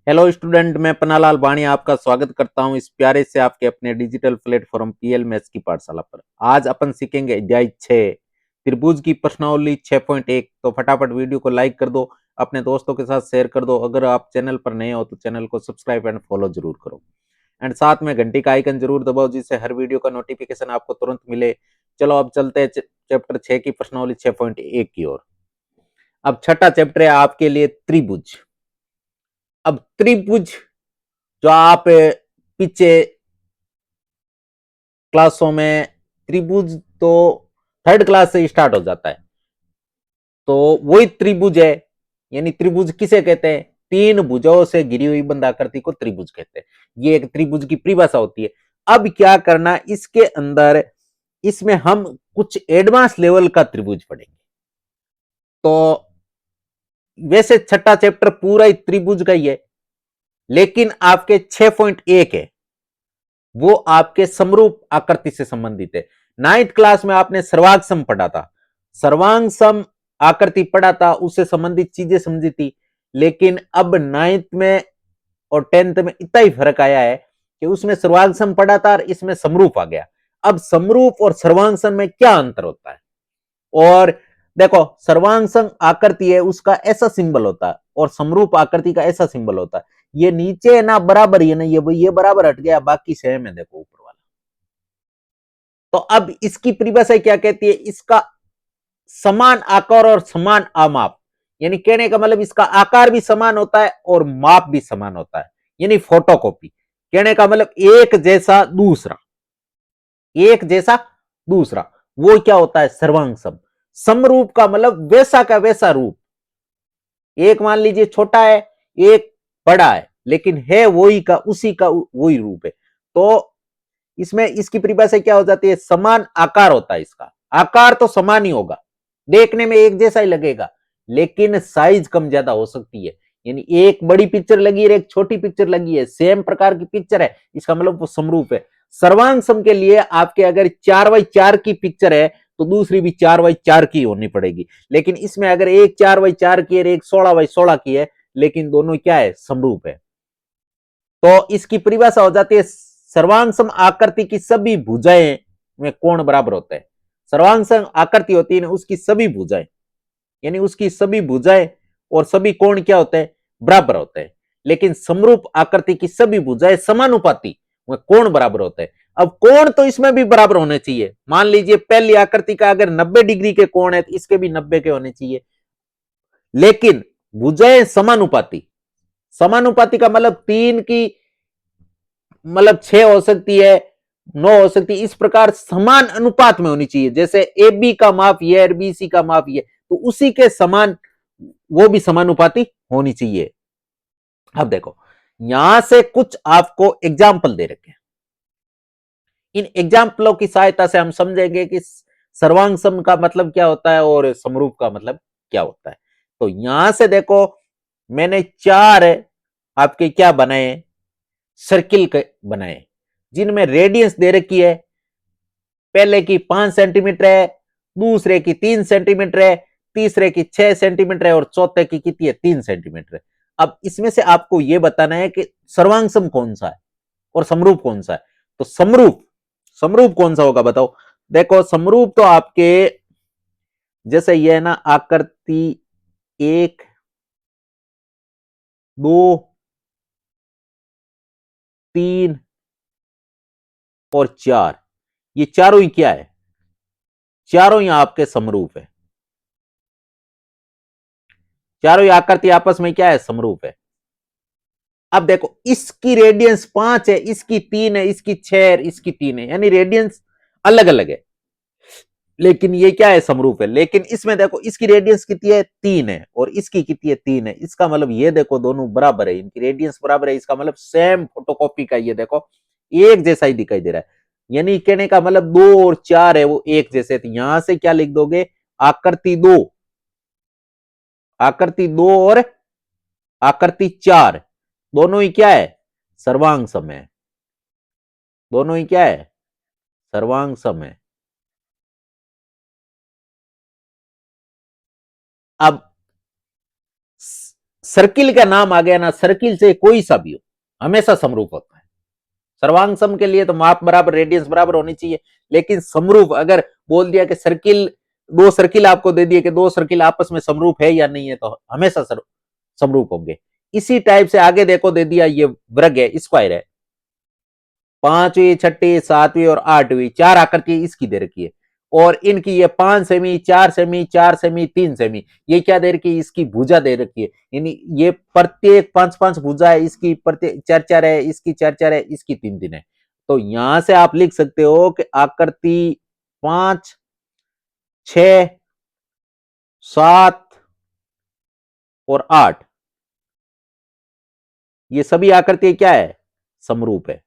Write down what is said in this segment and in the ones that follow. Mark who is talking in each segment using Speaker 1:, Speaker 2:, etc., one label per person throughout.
Speaker 1: Hello student, मैं पन्नालाल बाणिया आपका स्वागत करता हूं इस प्यारे से आपके अपने डिजिटल प्लेटफॉर्म पीएल मैथ्स की पाठशाला पर। आज अपन सीखेंगे अध्याय 6 त्रिभुज की प्रश्नावली 6.1। तो फटाफट वीडियो को लाइक कर दो, अपने दोस्तों के साथ शेयर कर दो। अगर आप चैनल पर नए हो तो चैनल को सब्सक्राइब एंड फॉलो जरूर करो एंड साथ में घंटी का आइकन जरूर दबाओ जिससे हर वीडियो का नोटिफिकेशन आपको तुरंत मिले। चलो अब चलते हैं चैप्टर 6 की प्रश्नावली 6.1 की ओर। अब छठा चैप्टर है आपके लिए त्रिभुज। अब त्रिभुज जो आप पीछे क्लासों में त्रिभुज तो थर्ड क्लास से स्टार्ट हो जाता है, तो वही त्रिभुज है। यानी त्रिभुज किसे कहते हैं? तीन भुजाओं से घिरी हुई बंद आकृति को त्रिभुज कहते हैं। ये एक त्रिभुज की परिभाषा होती है। अब क्या करना इसके अंदर, इसमें हम कुछ एडवांस लेवल का त्रिभुज पढ़ेंगे। तो वैसे छठा चैप्टर पूरा ही त्रिभुज का ही है, लेकिन आपके 6.1 है वो आपके समरूप आकृति से संबंधित है। नाइन्थ क्लास में आपने सर्वांग सम पढ़ा था, सर्वांग सम आकृति पढ़ा था, उससे संबंधित चीजें समझी थी। लेकिन अब नाइन्थ में और 10th में इतना ही फर्क आया है कि उसमें सर्वांग सम पढ़ा था और इसमें समरूप आ गया। अब समरूप और सर्वांग सम में क्या अंतर होता है? और देखो, सर्वांग सम आकृति है उसका ऐसा सिंबल होता है और समरूप आकृति का ऐसा सिंबल होता है। ये नीचे है ना बराबर, ये नहीं ये बराबर हट गया, बाकी सेम है। देखो ऊपर वाला। तो अब इसकी परिभाषा क्या कहती है? इसका समान आकार और समान आमाप, यानी कहने का मतलब इसका आकार भी समान होता है और माप भी समान होता है, यानी फोटोकॉपी। कहने का मतलब एक जैसा दूसरा, एक जैसा दूसरा, वो क्या होता है? सर्वांग सम। समरूप का मतलब वैसा का वैसा रूप। एक मान लीजिए छोटा है, एक बड़ा है, लेकिन है वही का उसी का वही रूप है। तो इसमें इसकी परिभाषा क्या हो जाती है? समान आकार होता है इसका। आकार तो समान ही होगा, देखने में एक जैसा ही लगेगा, लेकिन साइज कम ज्यादा हो सकती है। यानी एक बड़ी पिक्चर लगी है, एक छोटी पिक्चर लगी है, सेम प्रकार की पिक्चर है, इसका मतलब वो समरूप है। सर्वांग सम के लिए आपके अगर 4x4 की पिक्चर है तो दूसरी भी 4x4 की होनी पड़ेगी। लेकिन इसमें अगर एक 4x4 की है, एक 16x16 की है, लेकिन दोनों क्या है? समरूप है। तो इसकी परिभाषा हो जाती है सर्वांग सम आकृति की सभी भुजाएं में कोण बराबर होता है। सर्वांग सम आकृति होती है ना, उसकी सभी भुजाएं, यानी उसकी सभी भुजाएं और सभी कोण क्या होते हैं? बराबर होते हैं। लेकिन समरूप आकृति की सभी भुजाएं समानुपाती, वह कोण बराबर होते हैं। अब कोण तो इसमें भी बराबर होने चाहिए। मान लीजिए पहली आकृति का अगर 90 डिग्री के कोण है तो इसके भी 90 के होने चाहिए, लेकिन भुजाएं समानुपाती। समानुपाती का मतलब तीन की मतलब 6 हो सकती है, 9 हो सकती है, इस प्रकार समान अनुपात में होनी चाहिए। जैसे ए बी का माप ये और बी सी का माप ये, तो उसी के समान वो भी समानुपाती होनी चाहिए। अब देखो, यहां से कुछ आपको एग्जाम्पल दे रखे हैं। इन एग्जाम्पलों की सहायता से हम समझेंगे कि सर्वांग सम का मतलब क्या होता है और समरूप का मतलब क्या होता है। तो यहां से देखो, मैंने चार आपके क्या बनाए? सर्किल के बनाए, जिनमें रेडियंस दे रखी है। पहले की 5 सेंटीमीटर है, दूसरे की 3 सेंटीमीटर है, तीसरे की 6 सेंटीमीटर है और चौथे की कितनी है? 3 सेंटीमीटर है। अब इसमें से आपको यह बताना है कि सर्वांग सम कौन सा है और समरूप कौन सा है। तो समरूप, समरूप कौन सा होगा बताओ? देखो, समरूप तो आपके जैसे यह है ना, आकृति 1, 2, 3 और 4, ये चारों ही क्या है? चारों ही आपके समरूप है। चारों ही आकृति आपस में क्या है? समरूप है। अब देखो, इसकी रेडियंस 5 है, इसकी 3 है, इसकी 6 है, इसकी 3 है, यानी रेडियंस अलग अलग है, लेकिन ये क्या है? समरूप है। लेकिन इसमें देखो, इसकी रेडियंस कितनी है? 3 है और इसकी कितनी है? 3 है। इसका मतलब ये देखो, दोनों बराबर है, इनकी रेडियंस बराबर है। इसका मतलब सेम फोटोकॉपी का ये देखो एक जैसा ही दिखाई दे रहा है। यानी कहने का मतलब 2 और 4 है वो एक जैसे। तो यहां से क्या लिख दोगे? आकृति 2, आकृति 2 और आकृति 4 दोनों ही क्या है? सर्वांग सम है। दोनों ही क्या है? सर्वांग सम है। अब सर्किल का नाम आ गया ना, सर्किल से कोई सा भी हो हमेशा समरूप होता है। सर्वांग सम के लिए तो माप बराबर रेडियस बराबर होनी चाहिए, लेकिन समरूप अगर बोल दिया कि सर्किल, दो सर्किल आपको दे दिए कि दो सर्किल आपस में समरूप है या नहीं है, तो हमेशा समरूप होंगे। इसी टाइप से आगे देखो दे दिया ये वर्ग है, स्क्वायर है, पांचवी छठी सातवीं और आठवीं चार आकृति इसकी दे रखी है, और इनकी ये 5 सेमी 4 सेमी 4 सेमी 3 सेमी, ये क्या दे रखी है, इसकी भुजा दे रखी है, यानी ये प्रत्येक 5-5 भुजा है, इसकी प्रत्येक 4-4 है, इसकी 4-4 है, इसकी 3-3 है। तो यहां से आप लिख सकते हो कि आकृति 5, 6, 7 और 8 ये सभी आकृति क्या है, समरूप है।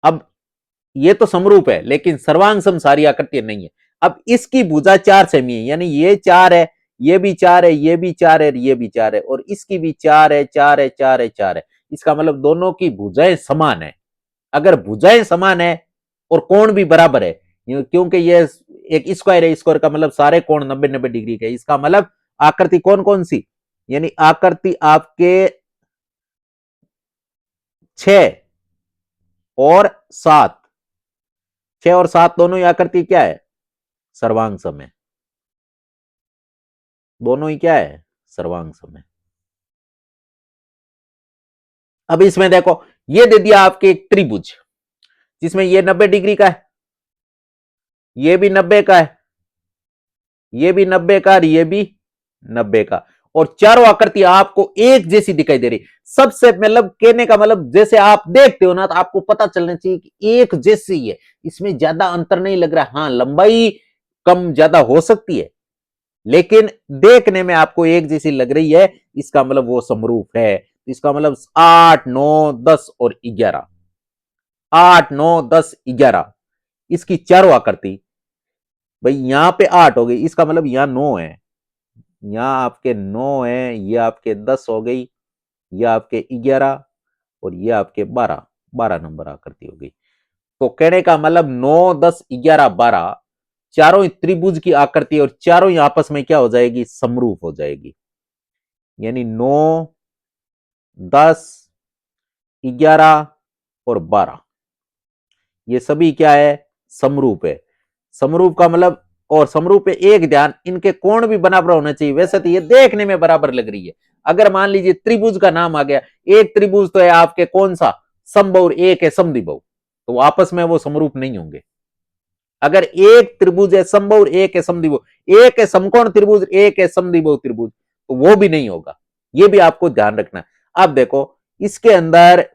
Speaker 1: अब ये तो समरूप है, लेकिन सर्वांग सम सारी आकृति नहीं है। अब इसकी भुजा 4 सेमी है, यानी ये 4 है, ये भी 4 है, ये भी 4 है, ये भी 4 है, और इसकी भी 4 है, 4 है, 4 है, 4 है। इसका मतलब दोनों की भुजाएं समान है। अगर भुजाएं समान है और कोण भी बराबर है, क्योंकि ये एक स्क्वायर है, स्क्वायर का मतलब सारे कोण 90-90 डिग्री के, इसका मतलब आकृति कौन कौन सी, यानी आकृति आपके 6 और 7, 6 और 7 दोनों ही आकृति क्या है, सर्वांग सम है। दोनों ही क्या है, सर्वांग सम है। अब इसमें देखो ये दे दिया आपके एक त्रिभुज, जिसमें ये 90 डिग्री का है, ये भी 90 का है, ये भी 90 का, और ये भी 90 का, और चारों आकृति आपको एक जैसी दिखाई दे रही। सबसे मतलब कहने का मतलब जैसे आप देखते हो ना, तो आपको पता चलना चाहिए कि एक जैसी है, इसमें ज्यादा अंतर नहीं लग रहा। हाँ, लंबाई कम ज्यादा हो सकती है, लेकिन देखने में आपको एक जैसी लग रही है, इसका मतलब वो समरूप है। इसका मतलब 8, 9, 10 और 11, 8, 9, 10, 11 इसकी चारों आकृति, भाई यहां पे 8 हो गई, इसका मतलब यहां 9 है, यहां आपके 9 है, ये आपके 10 हो गई, ये आपके 11 और ये आपके 12, 12 नंबर आकृति हो गई। तो कहने का मतलब 9, 10, 11, 12 चारों ही त्रिभुज की आकृति, और चारों ही आपस में क्या हो जाएगी, समरूप हो जाएगी। यानी 9, 10, 11 और 12 ये सभी क्या है, समरूप है। समरूप का मतलब, और समरूप है, एक ध्यान, इनके कोण भी बराबर होना चाहिए। वैसे तो ये देखने में बराबर लग रही है। अगर मान लीजिए त्रिभुज का नाम आ गया, एक त्रिभुज तो है आपके कौन सा, समबाहु, एक है समद्विबाहु, तो आपस में वो समरूप नहीं होंगे। अगर एक त्रिभुज है समबाहु, एक है समद्विबाहु, एक है समकोण त्रिभुज, एक है समद्विबाहु त्रिभुज, तो वो भी नहीं होगा। ये भी आपको ध्यान रखना। अब देखो इसके अंदर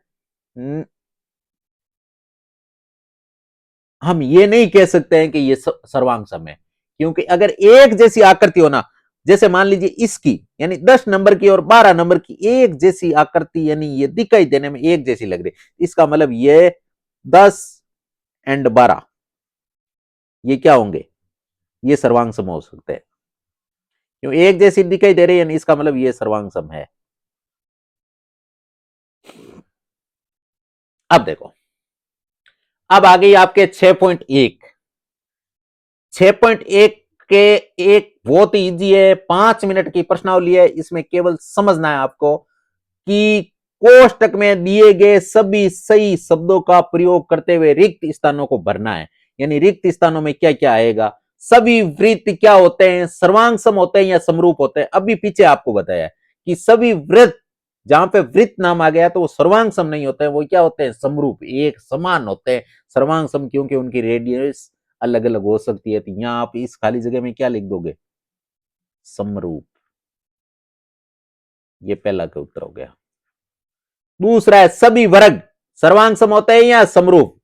Speaker 1: हम ये नहीं कह सकते हैं कि ये सर्वांग सम है, क्योंकि अगर एक जैसी आकृति हो ना, जैसे मान लीजिए इसकी, यानी 10 नंबर की और 12 नंबर की एक जैसी आकृति, यानी ये दिखाई देने में एक जैसी लग रही, इसका मतलब ये 10 एंड 12 ये क्या होंगे, ये सर्वांग सम हो सकते हैं। क्यों एक जैसी दिखाई दे रही है, यानी इसका मतलब ये सर्वांग सम है। अब देखो, अब आ गई आपके 6.1। 6.1 के एक बहुत ही इजी है, 5 मिनट की प्रश्नावली है। इसमें केवल समझना है आपको कि कोष्टक में दिए गए सभी सही शब्दों का प्रयोग करते हुए रिक्त स्थानों को भरना है। यानी रिक्त स्थानों में क्या क्या आएगा, सभी वृत्त क्या होते हैं, सर्वांग सम होते हैं या समरूप होते हैं। अभी पीछे आपको बताया कि सभी वृत्त, जहां पे वृत्त नाम आ गया तो वो सर्वांग सम नहीं होते हैं, वो क्या होते हैं, समरूप, एक समान होते हैं। सर्वांग सम क्योंकि उनकी रेडियस अलग अलग हो सकती है। तो यहां आप इस खाली जगह में क्या लिख दोगे, समरूप। ये पहला का उत्तर हो गया। दूसरा है सभी वर्ग सर्वांग सम होते हैं या समरूप,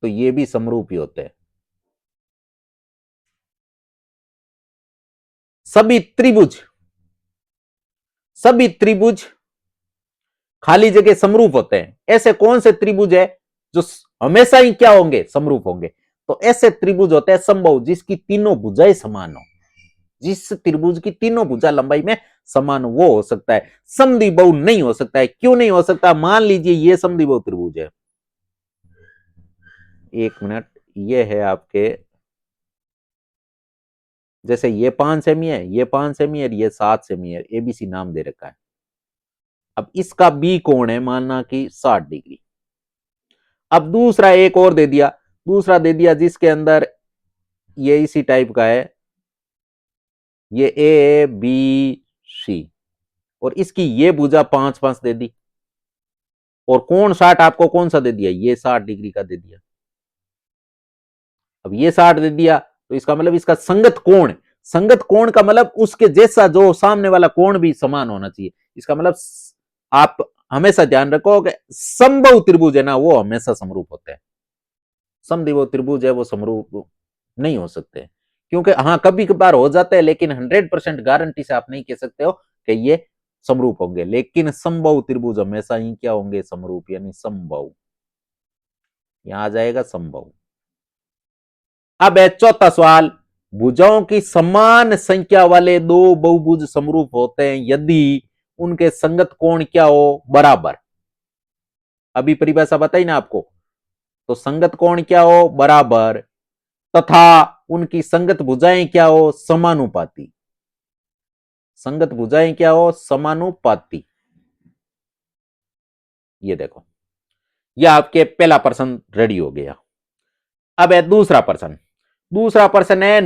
Speaker 1: तो ये भी समरूप ही होते हैं। सभी त्रिभुज, सभी त्रिभुज खाली जगह समरूप होते हैं। ऐसे कौन से त्रिभुज है जो हमेशा ही क्या होंगे, समरूप होंगे, तो ऐसे त्रिभुज होते हैं समबाहु, जिसकी तीनों भुजाएं समान हो। जिस त्रिभुज की तीनों भुजा लंबाई में समान, वो हो सकता है। समद्विबाहु नहीं हो सकता है। क्यों नहीं हो सकता, मान लीजिए ये समद्विबाहु त्रिभुज है, एक मिनट, ये है आपके जैसे ये 5 सेमी है, ये 5 सेमी है, ये 7 सेमी है, एबीसी नाम दे रखा है। अब इसका बी कोण है मानना कि 60 डिग्री। अब दूसरा एक और दे दिया, दूसरा दे दिया जिसके अंदर ये इसी टाइप का है, ये ए बी सी, और इसकी ये भुजा 5-5 दे दी, और कोण 60 आपको कौन सा दे दिया, ये 60 डिग्री का दे दिया। अब ये 60 दे दिया तो इसका मतलब इसका संगत कोण, संगत कोण का मतलब उसके जैसा जो सामने वाला कोण भी समान होना चाहिए। इसका मतलब आप हमेशा ध्यान रखो कि समबाहु त्रिभुज है ना, वो हमेशा समरूप होते हैं। समद्विबाहु त्रिभुज है वो समरूप नहीं हो सकते, क्योंकि हाँ कभी कभार हो जाता है, लेकिन 100% गारंटी से आप नहीं कह सकते हो कि ये समरूप होंगे। लेकिन समबाहु त्रिभुज हमेशा ही क्या होंगे, समरूप, यानी समबाहु। यहां आ जाएगा समबाहु। अब है चौथा सवाल, भुजाओं की समान संख्या वाले दो बहुभुज समरूप होते हैं यदि उनके संगत कोण क्या हो, बराबर। अभी परिभाषा बताई ना आपको, तो संगत कोण क्या हो, बराबर, तथा उनकी संगत भुजाएं क्या हो, समानुपाती। संगत भुजाएं क्या हो, समानुपाती। ये देखो, ये आपके पहला प्रश्न रेडी हो गया। अब है दूसरा प्रश्न। दूसरा प्रश्न है,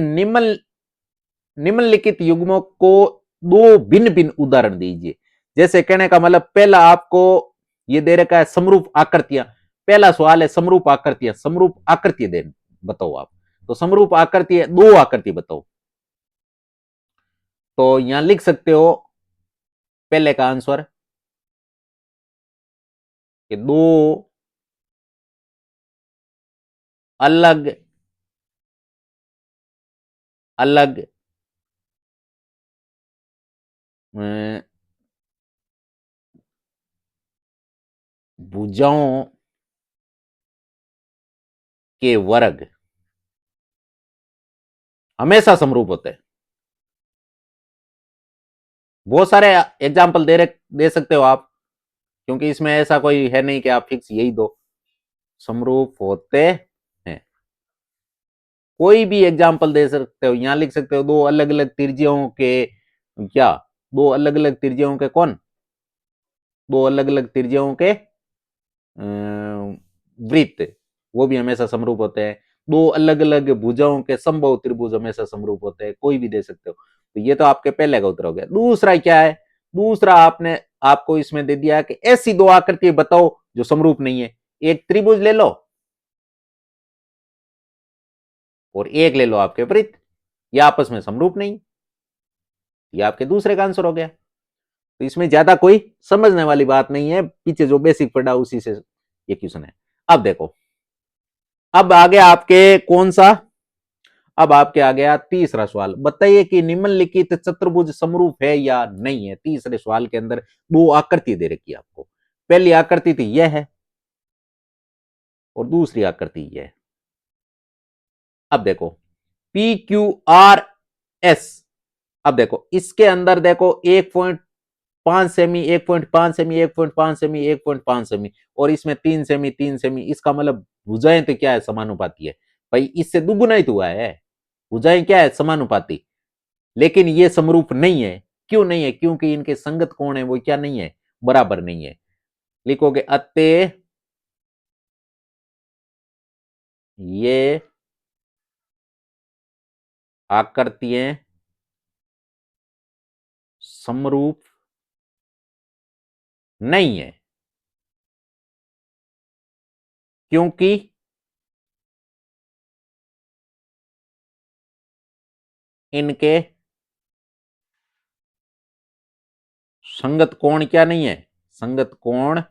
Speaker 1: निम्नलिखित युग्मों को दो भिन्न भिन्न उदाहरण दीजिए। जैसे कहने का मतलब, पहला आपको ये दे रखा है समरूप आकृतियां। पहला सवाल है समरूप आकृतियां, समरूप आकृति दे बताओ आप। तो समरूप आकृति है, दो आकृति बताओ। तो यहां लिख सकते हो पहले का आंसर कि दो अलग अलग भुजाओं के वर्ग हमेशा समरूप होते हैं। बहुत सारे एग्जाम्पल दे सकते हो आप, क्योंकि इसमें ऐसा कोई है नहीं कि आप फिक्स यही दो, समरूप होते हैं। कोई भी एग्जाम्पल दे सकते हो। यहां लिख सकते हो दो अलग अलग त्रिज्याओं के क्या, दो अलग अलग त्रिज्याओं के कौन, दो अलग अलग त्रिज्याओं के वृत्त, वो भी हमेशा समरूप होते हैं। दो अलग अलग भुजाओं के समबाहु त्रिभुज हमेशा समरूप होते हैं। कोई भी दे सकते हो। तो ये तो आपके पहले का उत्तर हो गया। दूसरा क्या है, दूसरा आपने आपको इसमें दे दिया कि ऐसी दो आकृति बताओ जो समरूप नहीं है। एक त्रिभुज ले लो और एक ले लो आपके वृत्त, ये आपस में समरूप नहीं, ये आपके दूसरे का आंसर हो गया। तो इसमें ज्यादा कोई समझने वाली बात नहीं है, पीछे जो बेसिक पढ़ा उसी से ये क्वेश्चन है। अब देखो, अब आ गया आपके कौन सा, अब आपके आ गया तीसरा सवाल। बताइए कि निम्नलिखित चतुर्भुज समरूप है या नहीं है। तीसरे सवाल के अंदर दो आकृति दे रखी है आपको। पहली आकृति तो यह है और दूसरी आकृति यह है। अब देखो पी क्यू आर एस, अब देखो इसके अंदर देखो 1.5 सेमी, 1.5 सेमी, 1.5 सेमी, 1.5 सेमी, और इसमें 3 सेमी, 3 सेमी। इसका मतलब भुजाएं तो क्या है, समानुपाती है। भाई इससे दुगुना ही तो हुआ है, भुजाएं क्या है, समानुपाती। लेकिन ये समरूप नहीं है। क्यों नहीं है, क्योंकि इनके संगत कोण है वो क्या नहीं है, बराबर नहीं है। लिखोगे अतः ये आकृतियां समरूप नहीं है, क्योंकि इनके संगत कोण क्या नहीं है, संगत कोण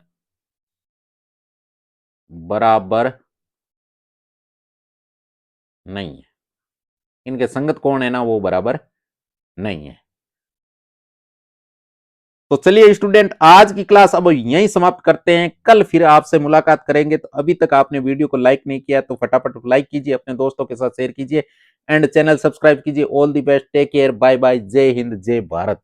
Speaker 1: बराबर नहीं है। इनके संगत कोण है ना, वो बराबर नहीं है। तो चलिए स्टूडेंट, आज की क्लास अब यहीं समाप्त करते हैं। कल फिर आपसे मुलाकात करेंगे। तो अभी तक आपने वीडियो को लाइक नहीं किया तो फटाफट लाइक कीजिए, अपने दोस्तों के साथ शेयर कीजिए एंड चैनल सब्सक्राइब कीजिए। All the best, take care, bye bye, जय हिंद, जय भारत।